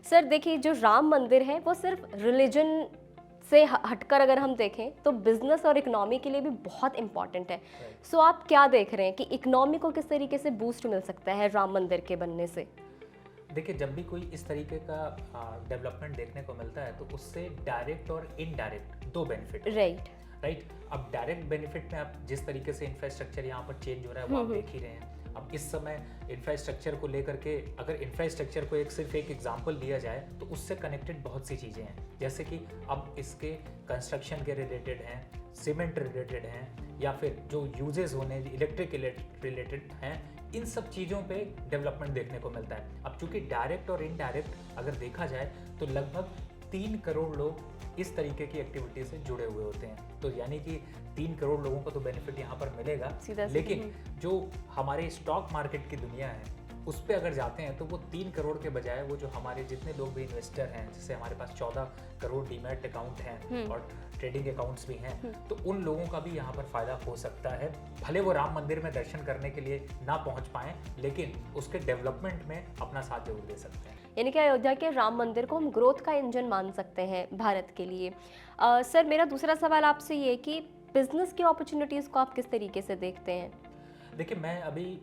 Sir देखिए, जो राम मंदिर है वो सिर्फ रिलीजन से हटकर अगर हम देखें तो बिजनेस और इकोनॉमी के लिए भी बहुत इंपॉर्टेंट है। राइट। सो आप क्या देख रहे हैं कि इकोनॉमी को किस तरीके से बूस्ट मिल सकता है राम मंदिर के बनने से? देखिए, जब भी कोई इस तरीके का डेवलपमेंट देखने को मिलता है तो उससे डायरेक्ट और इनडायरेक्ट दो बेनिफिट होते राइट। हैं। राइट। अब डायरेक्ट बेनिफिट में आप जिस तरीके से इंफ्रास्ट्रक्चर यहाँ पर चेंज हो रहा है वो आप देख ही रहे हैं। अब इस समय इंफ्रास्ट्रक्चर को लेकर के, अगर इंफ्रास्ट्रक्चर को सिर्फ एक एग्जांपल लिया जाए तो उससे कनेक्टेड बहुत सी चीज़ें हैं, जैसे कि अब इसके कंस्ट्रक्शन के रिलेटेड हैं, सीमेंट रिलेटेड हैं, या फिर जो यूजेस होने इलेक्ट्रिक रिलेटेड हैं, इन सब चीज़ों पे डेवलपमेंट देखने को मिलता है। अब चूंकि डायरेक्ट और इनडायरेक्ट अगर देखा जाए तो लगभग 3 करोड़ लोग इस तरीके की एक्टिविटी से जुड़े हुए होते हैं, तो यानी कि 3 करोड़ लोगों को तो बेनिफिट यहाँ पर मिलेगा। लेकिन जो हमारे स्टॉक मार्केट की दुनिया है उस पर अगर जाते हैं तो वो 3 करोड़ के बजाय वो जो हमारे जितने लोग भी इन्वेस्टर हैं, जैसे हमारे पास 14 करोड़ डीमैट अकाउंट हैं और ट्रेडिंग अकाउंट्स भी हैं, तो उन लोगों का भी यहाँ पर फायदा हो सकता है। भले वो राम मंदिर में दर्शन करने के लिए ना पहुँच पाएँ, लेकिन उसके डेवलपमेंट में अपना साथ जरूर दे सकते हैं। यानी कि अयोध्या के राम मंदिर को हम ग्रोथ का इंजन मान सकते हैं भारत के लिए। सर मेरा दूसरा सवाल आपसे ये कि बिजनेस की अपॉर्चुनिटीज़ को आप किस तरीके से देखते हैं? देखिए, मैं अभी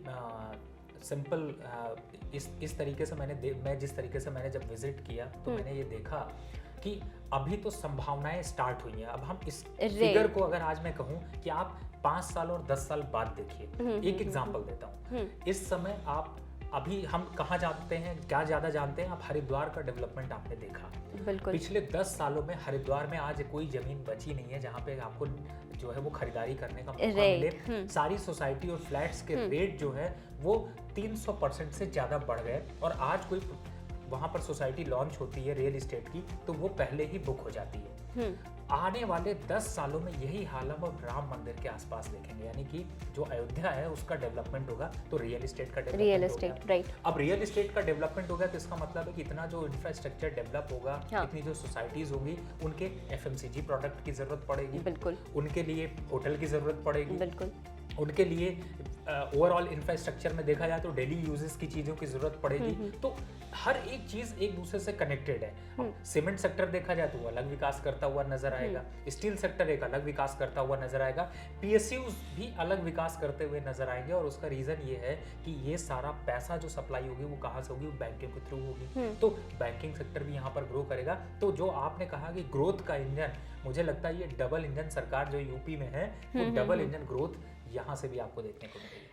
सिंपल इस तरीके से मैं जिस तरीके से मैंने जब विजिट किया तो मैंने ये देखा कि अभी तो संभावनाएं स्टार्ट हुई हैं। अब हम इस फिगर को अगर आज मैं कहूँ कि आप 5 साल और 10 साल बाद देखिए, एक एग्जांपल देता हूँ। इस समय आप अभी हम कहाँ जानते हैं, क्या ज़्यादा जानते हैं, आप हरिद्वार का डेवलपमेंट आपने देखा। बिल्कुल। पिछले 10 सालों में हरिद्वार में आज कोई जमीन बची नहीं है जहाँ पे आपको जो है वो खरीदारी करने का मौका मिले। सारी सोसाइटी और फ्लैट्स के रेट जो है वो 300% से ज़्यादा बढ़ गए, और आज कोई वहाँ पर सोसाइटी लॉन्च होती है रियल इस्टेट की तो वो पहले ही बुक हो जाती है। आने वाले 10 सालों में यही हाल हम अब राम मंदिर के आसपास देखेंगे, यानी कि जो अयोध्या है उसका डेवलपमेंट होगा तो रियल इस्टेट का डेवलपमेंट होगा। राइट। अब रियल इस्टेट का डेवलपमेंट होगा तो इसका मतलब है कि इतना जो इंफ्रास्ट्रक्चर डेवलप होगा, इतनी जो सोसाइटीज होंगी, उनके एफएमसीजी प्रोडक्ट की जरूरत पड़ेगी, बिल्कुल। उनके लिए होटल की जरूरत पड़ेगी, बिल्कुल। उनके लिए ओवरऑल इंफ्रास्ट्रक्चर में देखा जाए तो डेली यूजेस की चीज़ों की ज़रूरत पड़ेगी। तो हर एक चीज़ एक दूसरे से कनेक्टेड है। सीमेंट सेक्टर देखा जाए तो वो अलग विकास करता हुआ नजर आएगा, स्टील सेक्टर एक अलग विकास करता हुआ नजर आएगा, पीएसयूज भी अलग विकास करते हुए नजर आएंगे। और उसका रीज़न ये है कि ये सारा पैसा जो सप्लाई होगी वो कहाँ से होगी, वो बैंकिंग के थ्रू होगी। तो बैंकिंग सेक्टर भी यहाँ पर ग्रो करेगा। तो जो आपने कहा कि ग्रोथ का इंजन, मुझे लगता है ये डबल इंजन सरकार जो यूपी में है, वो डबल इंजन ग्रोथ यहाँ से भी आपको देखने को मिलेगी।